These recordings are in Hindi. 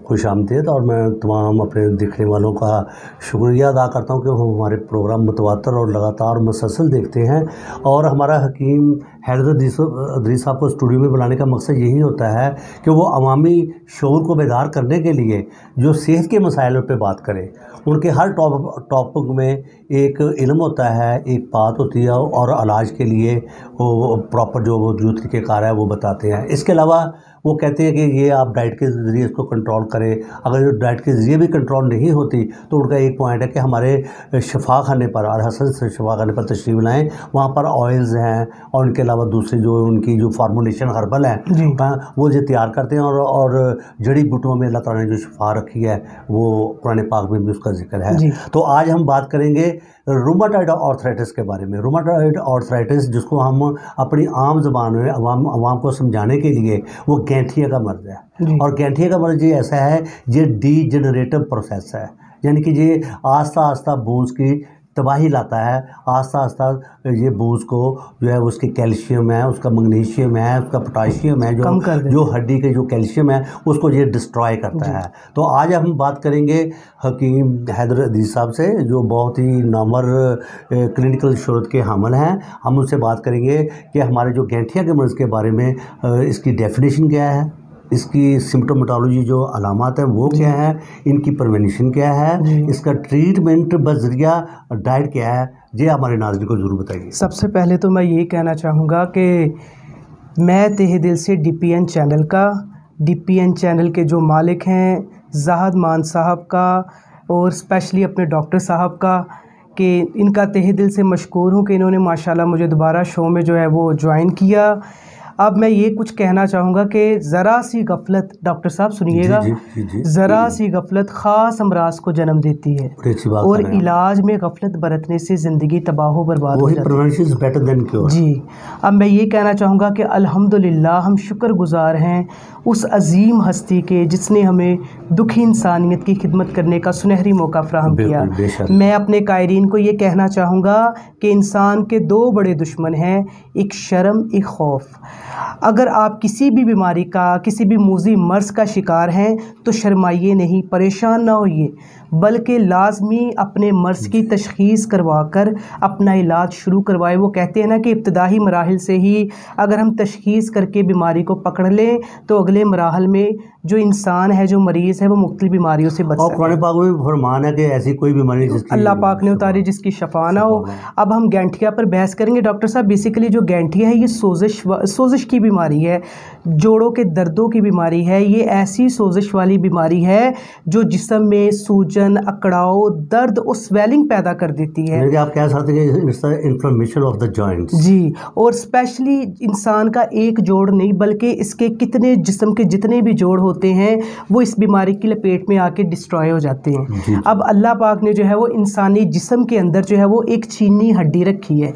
खुशामदीद। और मैं तमाम अपने देखने वालों का शुक्रिया अदा करता हूँ कि वो हमारे प्रोग्राम मुतवातर और लगातार मुसलसल देखते हैं। और हमारा हकीम हैदर अदरीस साहब को स्टूडियो में बुलाने का मकसद यही होता है कि वो अवामी शऊर को बेदार करने के लिए जो सेहत के मसाइलों पे बात करें। उनके हर टॉपिक में एक इल्म होता है, एक बात होती है, और इलाज के लिए वो प्रॉपर जो तरीक़ेकार है वो बताते हैं। इसके अलावा वो कहते हैं कि ये आप डाइट के ज़रिए इसको कंट्रोल करें। अगर डाइट के ज़रिए भी कंट्रोल नहीं होती तो उनका एक पॉइंट है कि हमारे शफा खाने पर और हसन से शफा खाने पर तशरीफ़ लाएँ, वहाँ पर ऑयल्स हैं और उनके अलावा दूसरे जो उनकी जो फार्मूलेशन हर्बल हैं वो जो तैयार करते हैं। और जड़ी बूटियों में अल्लाह ताला ने जो शफा रखी है वो कुरान पाक में भी उसका जिक्र है। तो आज हम बात करेंगे रूमाटॉइड आर्थराइटिस के बारे में। रूमाटॉइड आर्थराइटिस जिसको हम अपनी आम ज़बान में अवाम को समझाने के लिए वो गैंठिया का मर्ज़ है। और गैंठिया का मर्ज़ ये ऐसा है, ये डीजनरेटिव प्रोसेस है, यानी कि ये आस्ता आस्ता बोन्स की तबाही लाता है। आस्ता आस्ता ये बोन्स को जो है उसके कैल्शियम है, उसका मैग्नीशियम है, उसका पोटाशियम है, जो हड्डी के जो कैल्शियम है उसको ये डिस्ट्रॉय करता है। तो आज हम बात करेंगे हकीम हैदर अदरीस साहब से, जो बहुत ही नामवर क्लिनिकल शोहरत के हामिल हैं। हम उनसे बात करेंगे कि हमारे जो गैंठिया के मर्ज़ के बारे में इसकी डेफिनेशन क्या है, इसकी सिम्टोमेटोलॉजी जो अलामात हैं वो क्या है, इनकी प्रिवेंशन क्या है, इसका ट्रीटमेंट बज़रिया डाइट क्या है, ये हमारे नाज़रीन को ज़रूर बताइए। सबसे पहले तो मैं ये कहना चाहूँगा कि मैं तहे दिल से DPN चैनल के जो मालिक हैं ज़ाहद मान साहब का और स्पेशली अपने डॉक्टर साहब का, कि इनका तहे दिल से मशकूर हूँ कि इन्होंने माशाल्लाह मुझे दोबारा शो में जो है वो ज्वाइन किया। अब मैं ये कुछ कहना चाहूँगा कि ज़रा सी गफलत, डॉक्टर साहब सुनिएगा, ज़रा सी गफलत ख़ास अमराज को जन्म देती है और इलाज में गफलत बरतने से ज़िंदगी तबाह बर्बाद हो जाती है। जी, अब मैं ये कहना चाहूँगा कि अल्हम्दुलिल्लाह हम शुक्रगुज़ार हैं उस अजीम हस्ती के जिसने हमें दुखी इंसानियत की खिदमत करने का सुनहरी मौका फ़राहम किया। मैं अपने कायरीन को ये कहना चाहूँगा कि इंसान के दो बड़े दुश्मन हैं, एक शर्म, एक खौफ। अगर आप किसी भी बीमारी का, किसी भी मूज़ी मर्ज़ का शिकार हैं तो शर्माइए नहीं, परेशान ना होइए, बल्कि लाजमी अपने मर्ज़ की तशख़ीस करवा कर अपना इलाज शुरू करवाए। वो कहते हैं ना कि इब्तदाई मराहिल से ही अगर हम तशख़ीस करके बीमारी को पकड़ लें तो अगले मराहल में जो इंसान है, जो मरीज़ है, वो मुख्तलिफ बीमारियों से बच सकता है। और कुरान पाक में फरमान है कि ऐसी कोई बीमारी जिसकी अल्लाह पाक ने उतारी जिसकी शफा ना हो। अब हम गैंठिया पर बहस करेंगे डॉक्टर साहब। बेसिकली जो गैंठिया है ये सोजिश की बीमारी है, जोड़ों के दर्दों की बीमारी है। ये ऐसी सोजिश वाली बीमारी है जो जिस्म में सूजन, अकड़ाव, दर्द और स्वेलिंग पैदा कर देती है। आप कह सकते हैं कि it's the inflammation of the joints. जी, और स्पेशली इंसान का एक जोड़ नहीं बल्कि इसके कितने जिस्म के जितने भी जोड़ होते हैं वो इस बीमारी की लपेट में आके डिस्ट्रॉय हो जाते हैं। अब अल्लाह पाक ने जो है वो इंसानी जिस्म के अंदर जो है वो एक चीनी हड्डी रखी है,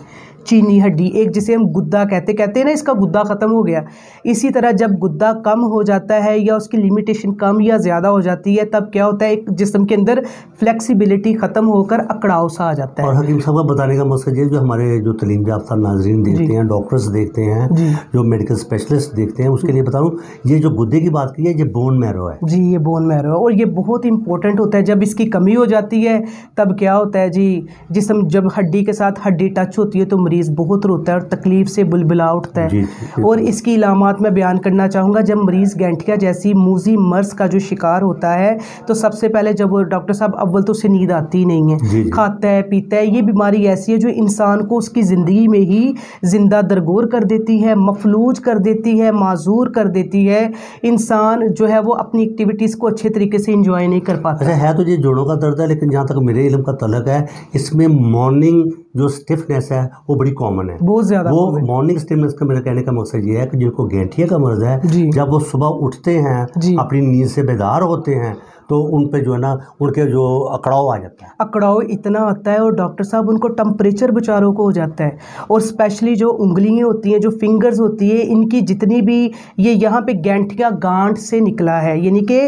चीनी हड्डी, एक जिसे हम गुद्दा कहते हैं ना, इसका गुद्दा ख़त्म हो गया। इसी तरह जब गुद्दा कम हो जाता है या उसकी लिमिटेशन कम या ज़्यादा हो जाती है तब क्या होता है, एक जिस्म के अंदर फ्लेक्सिबिलिटी ख़त्म होकर अकड़ाव सा आ जाता है। और हकीम साहब का बताने का मकसद ये, जो हमारे जो तलीम याफ्ता नाज़रीन देखते हैं, डॉक्टर्स देखते हैं, जो मेडिकल स्पेशलिस्ट देखते हैं, उसके लिए बताऊँ, ये जो गुद्दे की बात की है ये बोन मैरो है। जी, ये बोन मैरो है और ये बहुत इंपॉर्टेंट होता है। जब इसकी कमी हो जाती है तब क्या होता है जी, जिस्म जब हड्डी के साथ हड्डी टच होती है तो मरीज़ बहुत रोता है और तकलीफ़ से बुलबुला उठता है। और इसकी इलामात मैं बयान करना चाहूँगा। जब मरीज़ गैंठिया जैसी मूज़ी मर्ज़ का जो शिकार होता है तो सबसे पहले जब वो डॉक्टर साहब अव्वल तो उसे नींद आती ही नहीं है, खाता है, पीता है। ये बीमारी ऐसी है जो इंसान को उसकी ज़िंदगी में ही ज़िंदा दरगोर कर देती है, मफलूज कर देती है, माजूर कर देती है। इंसान जो है वो अपनी एक्टिविटीज़ को अच्छे तरीके से इंजॉय नहीं कर पाता। अच्छा है तो ये जोड़ों का दर्द है, लेकिन जहाँ तक मेरे इल्म का तलक है इसमें मॉर्निंग जो स्टिफनेस है वो बड़ी कॉमन है, बहुत ज़्यादा। वो मॉर्निंग स्टिफनेस का मेरा कहने का मकसद ये है कि जिनको गैंठिया का मर्ज़ है, जब वो सुबह उठते हैं, अपनी नींद से बेदार होते हैं तो उन पे जो है ना उनके जो अकड़ाव आ जाता है, अकड़ाव इतना आता है और डॉक्टर साहब उनको टेम्परेचर बेचारों को हो जाता है। और स्पेशली जो उंगलियां होती हैं, जो फिंगर्स होती है, इनकी जितनी भी ये यहाँ पे गैंठिया गांठ से निकला है, यानी कि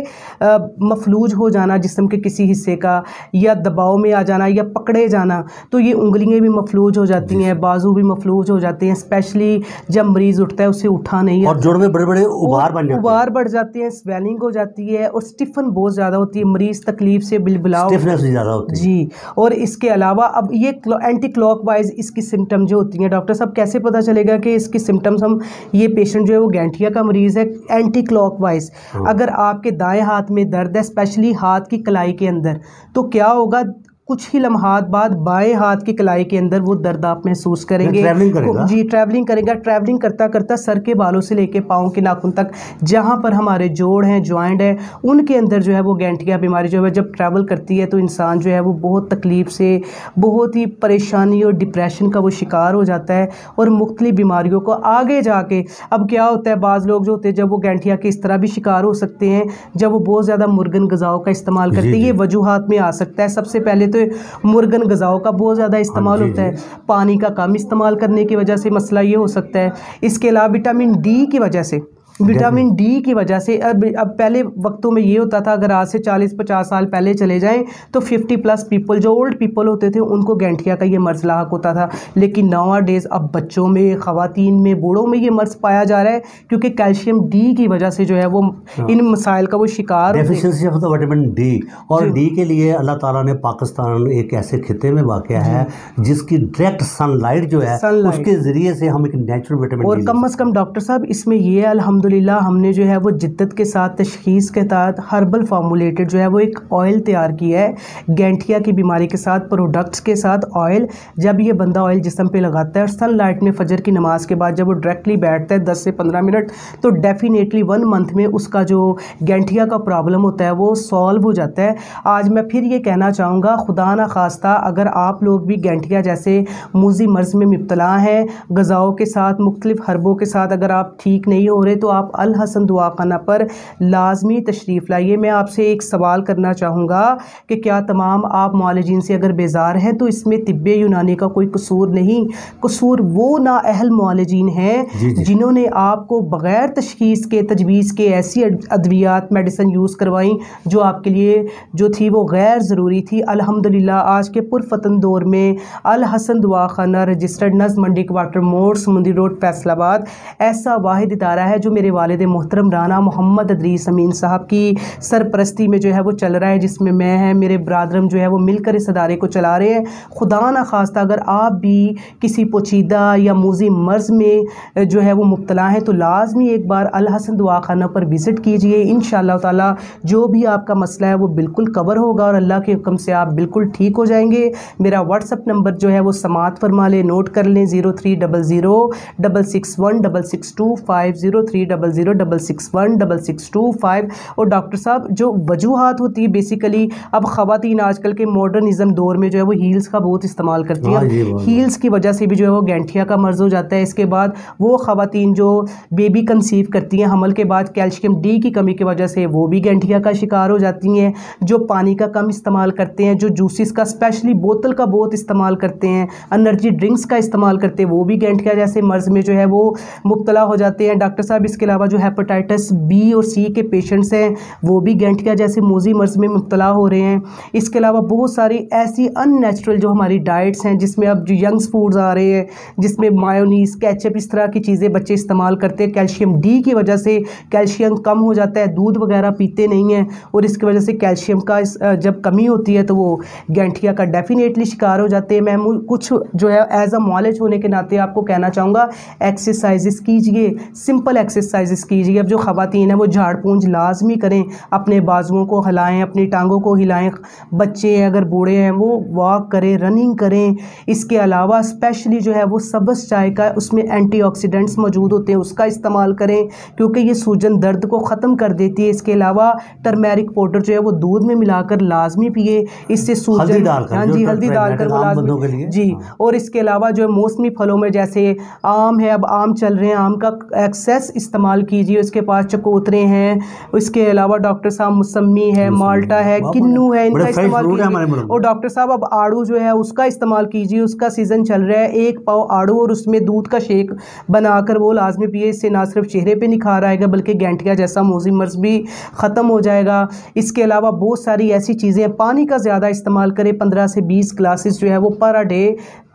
मफलूज हो जाना जिस्म के किसी हिस्से का, या दबाव में आ जाना या पकड़े जाना, तो ये उंगलियां भी मफलूज हो जाती हैं, बाजू भी मफलूज हो जाते हैं। स्पेशली जब मरीज़ उठता है उससे उठा नहीं और जोड़ में बड़े बड़े उबार बन जाते हैं, उबार बढ़ जाती हैं, स्वेलिंग हो जाती है और स्टिफन बहुत ज़्यादा होती है, मरीज़ तकलीफ से बिलबिलाव स्टिफनेस ज़्यादा होती है जी। और इसके अलावा अब ये एंटी क्लॉकवाइज इसकी सिम्टम जो होती हैं, डॉक्टर साहब कैसे पता चलेगा कि इसकी सिम्टम्स हम, ये पेशेंट जो है वो गैंठिया का मरीज़ है एंटी क्लॉकवाइज। अगर आपके दाएं हाथ में दर्द है, स्पेशली हाथ की कलाई के अंदर, तो क्या होगा, कुछ ही लम्हात बाद बाएं हाथ की कलाई के अंदर वो दर्द आप महसूस करेंगे। ट्रैवलिंग करेगा जी, ट्रैवलिंग करेगा। ट्रैवलिंग करता करता सर के बालों से लेके पाँव के नाखून तक, जहाँ पर हमारे जोड़ हैं, जॉइंट है, उनके अंदर जो है वो गैंठिया बीमारी जो है जब ट्रैवल करती है तो इंसान जो है वो बहुत तकलीफ़ से, बहुत ही परेशानी और डिप्रेशन का वो शिकार हो जाता है और मुख्तलिफ बीमारियों को आगे जाके, अब क्या होता है, बाज़ लोग जो होते हैं जब वो गैंठिया के इस तरह भी शिकार हो सकते हैं जब वो बहुत ज़्यादा मुर्गन ग़िज़ाओं का इस्तेमाल करते हैं। ये वजूहात में आ सकता है। सबसे पहले तो मुर्गन ग़िज़ाओं का बहुत ज़्यादा इस्तेमाल होता है, पानी का कम इस्तेमाल करने की वजह से मसला ये हो सकता है। इसके अलावा विटामिन डी की वजह से, विटामिन डी की वजह से, अब पहले वक्तों में ये होता था, अगर आज से 40-50 साल पहले चले जाएं तो 50+ पीपल, जो ओल्ड पीपल होते थे, उनको गैंठिया का ये मर्ज़ लाहक होता था। लेकिन नाउ डेज़ अब बच्चों में, ख़वातीन में, बूढ़ों में ये मर्ज़ पाया जा रहा है, क्योंकि कैल्शियम डी की वजह से जो है वो इन मसाइल का वो शिकार, deficiency of the vitamin D. और डी के लिए अल्लाह ताला ने पाकिस्तान एक ऐसे खिते में वाक़या है जिसकी डायरेक्ट सनलाइट जो है उसके ज़रिए से हम एक नेचुरल विटामिन, और कम अज़ कम डॉक्टर साहब इसमें ये अल्हम्दुलिल्लाह हमने जो है वो जिद्दत के साथ तशख़ीस के तहत हर्बल फार्मूलेटेड जो है वो एक ऑयल तैयार किया है गैंठिया की बीमारी के साथ, प्रोडक्ट्स के साथ ऑयल। जब ये बंदा ऑयल जिस्म पे लगाता है और सनलाइट में फजर की नमाज़ के बाद जब वो डायरेक्टली बैठता है 10 से 15 मिनट, तो डेफिनेटली 1 मंथ में उसका जो गैंठिया का प्रॉब्लम होता है वो सॉल्व हो जाता है। आज मैं फिर ये कहना चाहूँगा, खुदा न खास्ता अगर आप लोग भी गैंठिया जैसे मूज़ी मर्ज़ में मुब्तला हैं, ग़िज़ाओं के साथ, मुख्तलिफ हर्बों के साथ अगर आप ठीक नहीं हो रहे, तो आप अल हसन दवाखाना पर लाजमी तशरीफ़ लाइए। मैं आपसे एक सवाल करना चाहूँगा कि क्या तमाम आप मुआलिजीन से अगर बेजार हैं तो इसमें तिब्बे यूनानी का कोई कसूर नहीं, कसूर वो नाअहल मुआलिजीन हैं जिन्होंने आपको बग़ैर तशख़ीस के, तजवीज़ के ऐसी अद्वियात मेडिसिन यूज़ करवाई जो आपके लिए जो थी वो गैर ज़रूरी थी। अल्हम्दुलिल्लाह आज के पुरफतन दौर में अल हसन दवाखाना रजिस्टर्ड नज़्म मंडी क्वार्टर मोड़, समुंदरी रोड, फैसलाबाद ऐसा वाहिद इदारा है जो मेरे वालिद मोहतरम राना मोहम्मद अदरीस अमीन साहब की सरपरस्ती में जो है वो चल रहा है, जिसमें मैं है, मेरे ब्रादरम जो है वो मिलकर इस अदारे को चला रहे हैं। खुदा न खास्ता अगर आप भी किसी पोचीदा या मूज़ी मर्ज़ में जो है वो मुब्तला हैं तो लाजमी एक बार अल हसन दवाखाना पर विज़िट कीजिए। इंशाअल्लाह ताला जो भी आपका मसला है वो बिल्कुल कवर होगा और अल्लाह के हुक्म से आप बिल्कुल ठीक हो जाएंगे। मेरा व्हाट्सअप नंबर जो है वो समात फरमा लें, नोट कर लें, 0300661625, 0300661625। और डॉक्टर साहब जो वजूहात होती है बेसिकली, अब ख़वातीन आजकल के मॉडर्निज़म दौर में जो है वो हील्स का बहुत इस्तेमाल करती हैं, हील्स की वजह से भी जो है वो गैंठिया का मर्ज़ हो जाता है। इसके बाद वो ख़वातीन जो बेबी कंसीव करती हैं हमल के बाद, कैल्शियम डी की कमी की वजह से वो भी गैंठिया का शिकार हो जाती हैं। जो पानी का कम इस्तेमाल करते हैं, जो जूसेस का, स्पेशली बोतल का बहुत इस्तेमाल करते हैं, एनर्जी ड्रिंक्स का इस्तेमाल करते हैं, वो भी गैंठिया जैसे मर्ज़ में जो है वो मुब्तला हो जाते हैं। डॉक्टर साहब इसके अलावा जो हेपेटाइटिस बी और सी के पेशेंट्स हैं वो भी गैंठिया जैसे मूज़ी मर्ज़ में मुब्तला हो रहे हैं। इसके अलावा बहुत सारी ऐसी अननेचुरल जो हमारी डाइट्स हैं जिसमें अब जो यंग्स फूड्स आ रहे हैं, जिसमें मायोनीस, केचप, इस तरह की चीज़ें बच्चे इस्तेमाल करते हैं। कैल्शियम डी की वजह से कैल्शियम कम हो जाता है, दूध वगैरह पीते नहीं हैं और इसकी वजह से कैल्शियम का जब कमी होती है तो वो गैंठिया का डेफिनेटली शिकार हो जाते हैं। मैं कुछ जो है एज अ नॉलेज होने के नाते आपको कहना चाहूँगा, एक्सरसाइजेस कीजिए, सिंपल एक्सरसाइजेस कीजिए। अब जो ख़वातीन है वो झाड़ पूंछ लाजमी करें, अपने बाजुओं को हिलाएं, अपनी टांगों को हिलाएं, बच्चे हैं अगर बूढ़े हैं वो वॉक करें, रनिंग करें। इसके अलावा स्पेशली जो है वो सब्ज़ चाय का, उसमें एंटीऑक्सीडेंट्स मौजूद होते हैं, उसका इस्तेमाल करें क्योंकि ये सूजन दर्द को ख़त्म कर देती है। इसके अलावा टर्मेरिक पाउडर जो है वो दूध में मिलाकर लाजमी पिए, इससे सूजन, हाँ जी, हल्दी डालकर वो लाजमी जी। और इसके अलावा जो है मौसमी फलों में जैसे आम है, अब आम चल रहे हैं, आम का एक्सेस इस्तेमाल इस्तेमाल कीजिए। उसके पास चकोतरे हैं, इसके अलावा डॉक्टर साहब मौसमी है, माल्टा है, किन्नू है, इनका इस्तेमाल कीजिए। और डॉक्टर साहब अब आड़ू जो है उसका इस्तेमाल कीजिए, उसका सीज़न चल रहा है। 1 पाव आड़ू और उसमें दूध का शेक बनाकर वो लाजमी पिए। इससे ना सिर्फ चेहरे पे निखार आएगा बल्कि गैंठिया जैसा मौसमी मर्ज भी ख़त्म हो जाएगा। इसके अलावा बहुत सारी ऐसी चीज़ें, पानी का ज़्यादा इस्तेमाल करें। 15 से 20 ग्लासेस जो है वो पर डे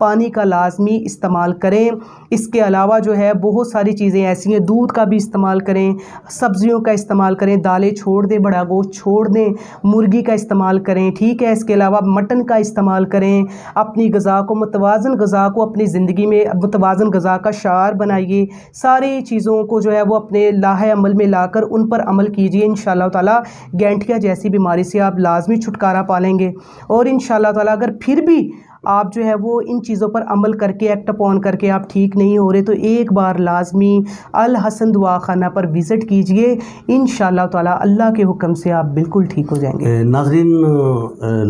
पानी का लाजमी इस्तेमाल करें। इसके अलावा जो है बहुत सारी चीज़ें ऐसी हैं, दूध का भी इस्तेमाल करें, सब्जियों का इस्तेमाल करें, दालें छोड़ दें, बड़ा गोश्त छोड़ दें, मुर्गी का इस्तेमाल करें, ठीक है। इसके अलावा मटन का इस्तेमाल करें। अपनी ग़िज़ा को, मुतवाज़न ग़िज़ा को अपनी ज़िंदगी में मुतवाज़न ग़िज़ा का शार बनाइए। सारी चीज़ों को जो है वो अपने लाहे अमल में लाकर उन पर अमल कीजिए। इंशाअल्लाह ताला गैंठिया जैसी बीमारी से आप लाजमी छुटकारा पालेंगे। और इंशाअल्लाह ताला अगर फिर भी आप जो है वो इन चीज़ों पर अमल करके, एक्ट अपॉन करके आप ठीक नहीं हो रहे, तो एक बार लाजमी अल हसन दुआ खाना पर विज़िट कीजिए। इंशाअल्लाह ताला अल्लाह के हुक्म से आप बिल्कुल ठीक हो जाएंगे। नाज़रीन,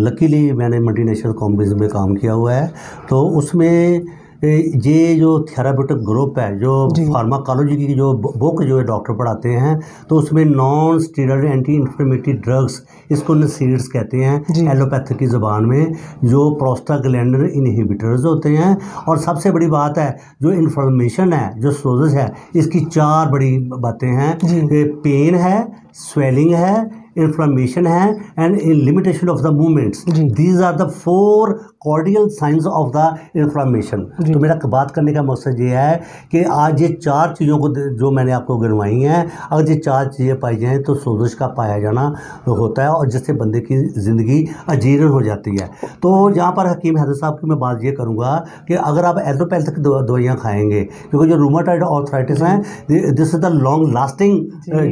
लकीली मैंने मल्टीनेशनल कंपनीज में काम किया हुआ है, तो उसमें ये जो थेराप्यूटिक ग्रुप है, जो फार्माकोलॉजी की जो बुक जो है डॉक्टर पढ़ाते हैं, तो उसमें non steroid anti inflammatory drugs, इसको नसीड्स कहते हैं एलोपैथिक की ज़बान में, जो प्रोस्टाग्लैंडिन इनहिबिटर्स होते हैं। और सबसे बड़ी बात है, जो इन्फ्लेमेशन है, जो सोजस है, इसकी 4 बड़ी बातें हैं। पेन है, स्वेलिंग है, इन्फ्लेमेशन है and limitation of the movements. These are the 4 cardinal signs of the inflammation. तो मेरा बात करने का मकसद ये है कि आज ये 4 चीज़ों को जो मैंने आपको गिनवाई हैं, अगर ये 4 चीज़ें पाई जाएँ तो सोजिश का पाया जाना होता है, और जिससे बंदे की ज़िंदगी अजीर्ण हो जाती है। तो यहाँ पर हकीम हैदर साहब की मैं बात ये करूँगा कि अगर आप एलोपैथिक दवाइयाँ खाएँगे, क्योंकि जो रूमेटॉइड आर्थराइटिस हैं, this is the long lasting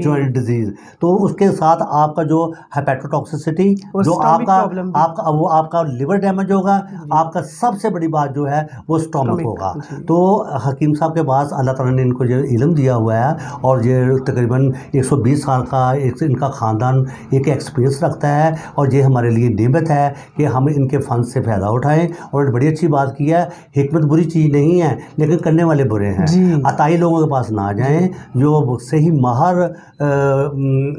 joint disease, तो उसके साथ आपका जो हेपेटोटॉक्सिसिटी, जो आपका लिवर डैमेज होगा, आपका सबसे बड़ी बात जो है वो स्टोमक होगा। तो हकीम साहब के पास अल्लाह ताला ने इनको जो इल्म दिया हुआ है, और ये तकरीबन 120 साल का इनका ख़ानदान एक एक्सपीरियंस रखता है, और ये हमारे लिए नेमत है कि हम इनके फ़न से फ़ायदा उठाएं। और बड़ी अच्छी बात की है, हिकमत बुरी चीज़ नहीं है, लेकिन करने वाले बुरे हैं। अताई लोगों के पास ना जाएं, जो सही माहर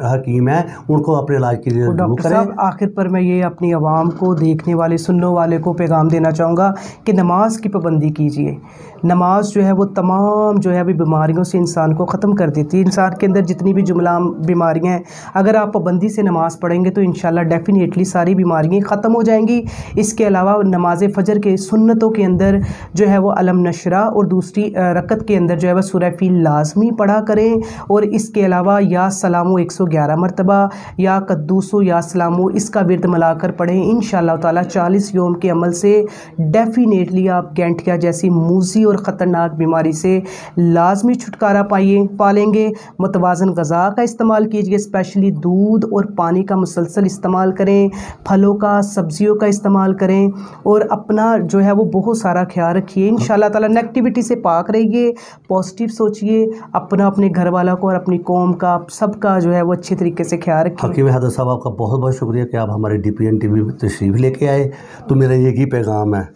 हकीम है उनको अपने इलाज के लिए डॉक्टर साहब, आखिर पर मैं ये अपनी आवाम को, देखने वाले, सुनने वाले को पैगाम देना चाहूँगा कि नमाज की पाबंदी कीजिए। नमाज जो है वो तमाम जो है अभी बीमारियों से इंसान को ख़त्म कर देती है। इंसान के अंदर जितनी भी जुमला बीमारियां हैं, अगर आप पाबंदी से नमाज़ पढ़ेंगे तो इंशाल्लाह डेफिनेटली सारी बीमारियां ख़त्म हो जाएंगी। इसके अलावा नमाज फ़जर के सुन्नतों के अंदर जो है वो अलम नशरा, और दूसरी रकत के अंदर जो है वह सूरह फील लाजमी पढ़ा करें। और इसके अलावा या सलामो 111 मरतबा, या कद्दूसो या सलामो, इसका विर्द मिलाकर पढ़ें। इंशाअल्लाह ताला 40 योम के अमल से डेफिनेटली आप गैंठिया जैसी मूजी और ख़तरनाक बीमारी से लाजमी छुटकारा पालेंगे। मुतवाज़न ग़िज़ा का इस्तेमाल कीजिए, स्पेशली दूध और पानी का मुसलसल इस्तेमाल करें, फलों का, सब्जियों का इस्तेमाल करें, और अपना जो है वो बहुत सारा ख्याल रखिए। इंशाअल्लाह ताला नेगेटिविटी से पाक रहिए, पॉजिटिव सोचिए, अपने घर वाला को और अपनी कौम का, सबका जो है वो अच्छे तरीके से ख्याल रखिए। हकीम हैदर साहब, आपका बहुत बहुत शुक्रिया कि आप हमारे DPN TV में तशरीफ़ लेके आए। तो मेरा एक ही पैगाम है,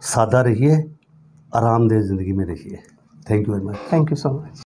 सादा रहिए, आरामदेह ज़िंदगी में रहिए। Thank you very much. Thank you so much.